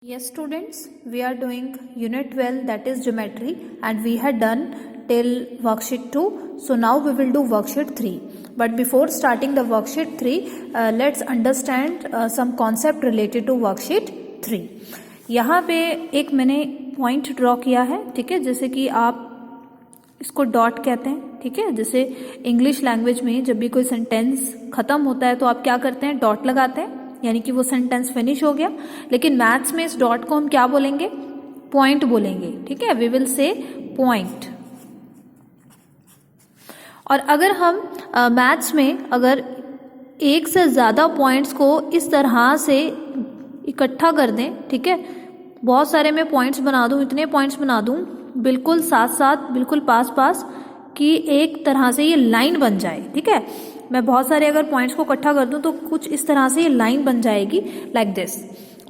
Yes students, we are doing unit 12, that is geometry, and we had done till worksheet 2. So now we will do worksheet 3. But before starting the worksheet 3, let's understand some concept related to worksheet 3. यहाँ पे एक मैंने point draw किया है, ठीक है, जैसे कि आप इसको डॉट कहते हैं, ठीक है। जैसे इंग्लिश लैंग्वेज में जब भी कोई सेंटेंस खत्म होता है तो आप क्या करते हैं, डॉट लगाते हैं, यानी कि वो सेंटेंस फिनिश हो गया। लेकिन मैथ्स में इस डॉट को हम क्या बोलेंगे, पॉइंट बोलेंगे, ठीक है। We will say point. और अगर हम मैथ्स में अगर एक से ज्यादा पॉइंट्स को इस तरह से इकट्ठा कर दें, ठीक है, बहुत सारे मैं पॉइंट्स बना दूं, इतने पॉइंट्स बना दूं बिल्कुल साथ साथ, बिल्कुल पास पास, कि एक तरह से ये लाइन बन जाए, ठीक है। मैं बहुत सारे अगर पॉइंट्स को इकट्ठा कर दूं तो कुछ इस तरह से ये लाइन बन जाएगी लाइक दिस।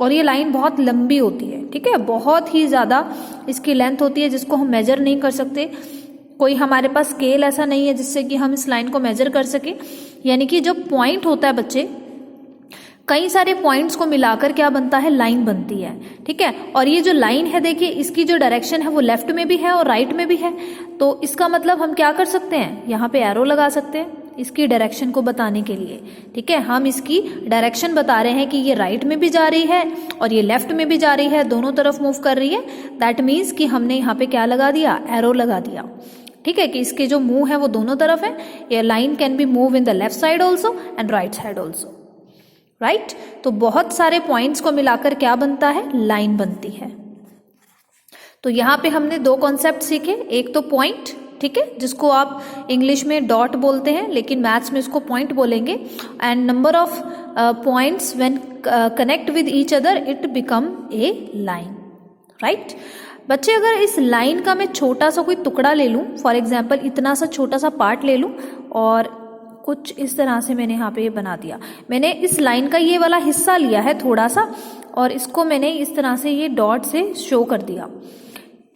और ये लाइन बहुत लंबी होती है, ठीक है, बहुत ही ज्यादा इसकी लेंथ होती है जिसको हम मेजर नहीं कर सकते। कोई हमारे पास स्केल ऐसा नहीं है जिससे कि हम इस लाइन को मेजर कर सके। यानी कि जो पॉइंट होता है बच्चे, कई सारे पॉइंट्स को मिलाकर क्या बनता है, लाइन बनती है, ठीक है। और ये जो लाइन है देखिए, इसकी जो डायरेक्शन है वो लेफ्ट में भी है और राइट में भी है। तो इसका मतलब हम क्या कर सकते हैं, यहाँ पे एरो लगा सकते हैं इसकी डायरेक्शन को बताने के लिए, ठीक है। हम इसकी डायरेक्शन बता रहे हैं कि ये राइट में भी जा रही है और ये लेफ्ट में भी जा रही है, दोनों तरफ मूव कर रही है। दैट मीन्स कि हमने यहाँ पे क्या लगा दिया, एरो लगा दिया, ठीक है, कि इसके जो मुंह है वो दोनों तरफ है। ये line can be move in the left side also and right side also, right. तो बहुत सारे पॉइंट्स को मिलाकर क्या बनता है, लाइन बनती है। तो यहाँ पे हमने दो कॉन्सेप्ट सीखे, एक तो पॉइंट, ठीक है, जिसको आप इंग्लिश में डॉट बोलते हैं लेकिन मैथ्स में इसको पॉइंट बोलेंगे। And number of points when connect with each other it become a line, right. बच्चे अगर इस लाइन का मैं छोटा सा कोई टुकड़ा ले लूं, फॉर एग्जाम्पल इतना सा छोटा सा पार्ट ले लूं और कुछ इस तरह से मैंने यहाँ पे ये बना दिया। मैंने इस लाइन का ये वाला हिस्सा लिया है थोड़ा सा और इसको मैंने इस तरह से ये डॉट से शो कर दिया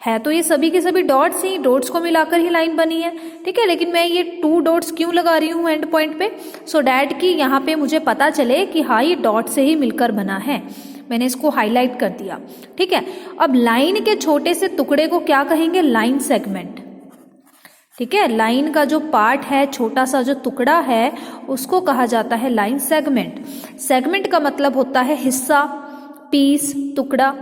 है। तो ये सभी के सभी डॉट्स ही, डॉट्स को मिलाकर ही लाइन बनी है, ठीक है। लेकिन मैं ये 2 डॉट्स क्यों लगा रही हूँ एंड पॉइंट पे, सो डैट कि यहाँ पे मुझे पता चले कि हाँ ये डॉट से ही मिलकर बना है। मैंने इसको हाईलाइट कर दिया, ठीक है। अब लाइन के छोटे से टुकड़े को क्या कहेंगे, लाइन सेगमेंट, ठीक है। लाइन का जो पार्ट है, छोटा सा जो टुकड़ा है, उसको कहा जाता है लाइन सेगमेंट। सेगमेंट का मतलब होता है हिस्सा, पीस, टुकड़ा।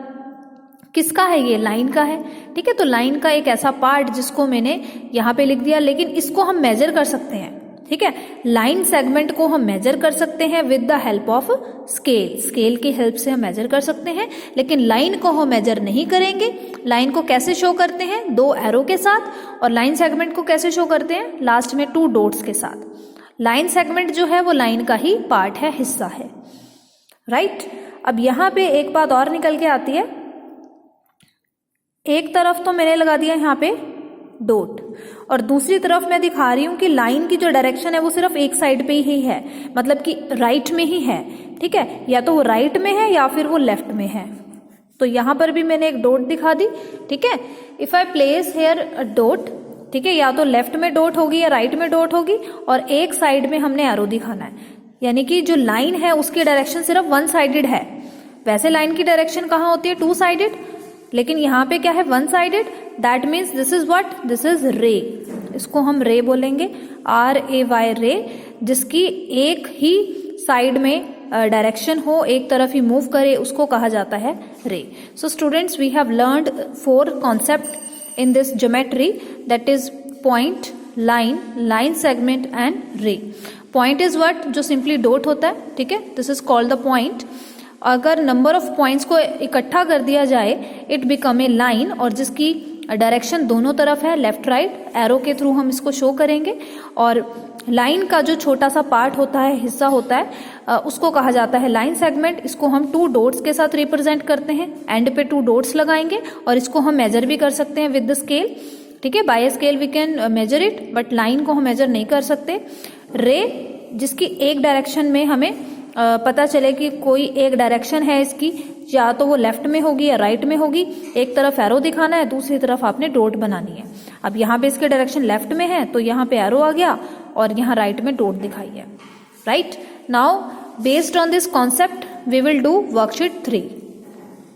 किसका है ये, लाइन का है, ठीक है। तो लाइन का एक ऐसा पार्ट जिसको मैंने यहाँ पे लिख दिया, लेकिन इसको हम मेजर कर सकते हैं, ठीक है। लाइन सेगमेंट को हम मेजर कर सकते हैं with the help of scale. Scale की हेल्प से हम मेजर कर सकते हैं, लेकिन लाइन को हम मेजर नहीं करेंगे। लाइन को कैसे शो करते हैं, 2 एरो के साथ, और लाइन सेगमेंट को कैसे शो करते हैं, लास्ट में 2 डॉट्स के साथ। लाइन सेगमेंट जो है वो लाइन का ही पार्ट है, हिस्सा है, राइट। अब यहाँ पे एक बात और निकल के आती है, एक तरफ तो मैंने लगा दिया यहाँ पे डॉट और दूसरी तरफ मैं दिखा रही हूं कि लाइन की जो डायरेक्शन है वो सिर्फ एक साइड पे ही है, मतलब कि राइट में ही है, ठीक है। या तो वो राइट में है या फिर वो लेफ्ट में है। तो यहां पर भी मैंने एक डॉट दिखा दी, ठीक है। If I place here a dot, ठीक है, या तो लेफ्ट में डॉट होगी या राइट में डॉट होगी, और एक साइड में हमने एरो दिखाना है। यानी कि जो लाइन है उसकी डायरेक्शन सिर्फ 1 साइडेड है। वैसे लाइन की डायरेक्शन कहाँ होती है, 2 साइडेड, लेकिन यहाँ पे क्या है, 1 sided. That means this is what, this is रे। इसको हम रे बोलेंगे, RAY, रे, जिसकी एक ही साइड में डायरेक्शन हो, एक तरफ ही मूव करे, उसको कहा जाता है ray. So students, we have learned 4 concept in this geometry, that is point, line, line segment and ray. Point is what, जो सिंपली डॉट होता है, ठीक है, this is called the point. अगर नंबर ऑफ पॉइंट्स को इकट्ठा कर दिया जाए, इट बिकम ए लाइन, और जिसकी डायरेक्शन दोनों तरफ है, लेफ्ट राइट, एरो के थ्रू हम इसको शो करेंगे। और लाइन का जो छोटा सा पार्ट होता है, हिस्सा होता है, उसको कहा जाता है लाइन सेगमेंट। इसको हम 2 डॉट्स के साथ रिप्रेजेंट करते हैं, एंड पे 2 डॉट्स लगाएंगे, और इसको हम मेजर भी कर सकते हैं विद द स्केल, ठीक है। By scale we can measure it, but line को हम मेजर नहीं कर सकते। रे, जिसकी एक डायरेक्शन में हमें पता चले कि कोई एक डायरेक्शन है इसकी, या तो वो लेफ्ट में होगी या राइट में होगी। एक तरफ एरो दिखाना है, दूसरी तरफ आपने डॉट बनानी है। अब यहाँ पे इसकी डायरेक्शन लेफ्ट में है तो यहाँ पे एरो आ गया और यहाँ राइट में डॉट दिखाई है, right. Now based on this concept we will do worksheet 3.